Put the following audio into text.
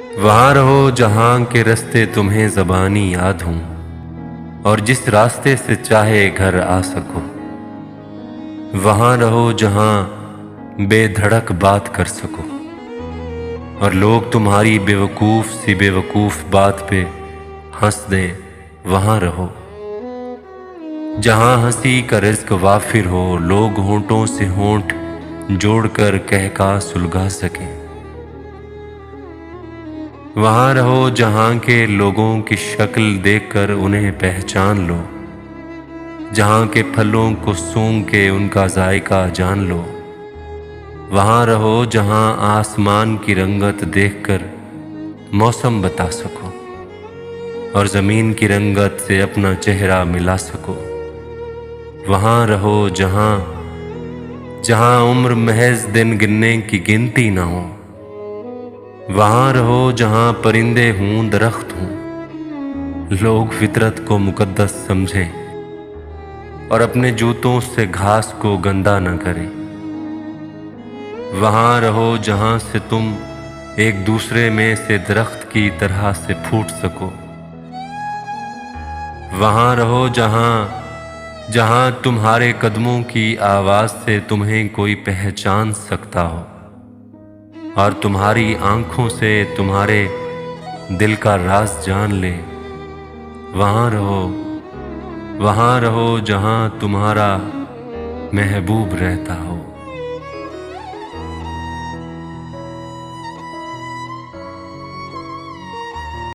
وہاں رہو جہاں کے رستے تمہیں زبانی یاد ہوں، اور جس راستے سے چاہے گھر آ سکو۔ وہاں رہو جہاں بے دھڑک بات کر سکو، اور لوگ تمہاری بے وقوف بات پہ ہنس دیں۔ وہاں رہو جہاں ہنسی کا رزق وافر ہو، لوگ ہونٹوں سے ہونٹ جوڑ کر کہکا سلگا سکیں۔ وہاں رہو جہاں کے لوگوں کی شکل دیکھ کر انہیں پہچان لو، جہاں کے پھلوں کو سونگھ کے ان کا ذائقہ جان لو۔ وہاں رہو جہاں آسمان کی رنگت دیکھ کر موسم بتا سکو، اور زمین کی رنگت سے اپنا چہرہ ملا سکو۔ وہاں رہو جہاں عمر محض دن گننے کی گنتی نہ ہو۔ وہاں رہو جہاں پرندے ہوں، درخت ہوں، لوگ فطرت کو مقدس سمجھیں اور اپنے جوتوں سے گھاس کو گندا نہ کریں۔ وہاں رہو جہاں سے تم ایک دوسرے میں سے درخت کی طرح سے پھوٹ سکو۔ وہاں رہو جہاں تمہارے قدموں کی آواز سے تمہیں کوئی پہچان سکتا ہو، اور تمہاری آنکھوں سے تمہارے دل کا راز جان لے۔ وہاں رہو جہاں تمہارا محبوب رہتا ہو۔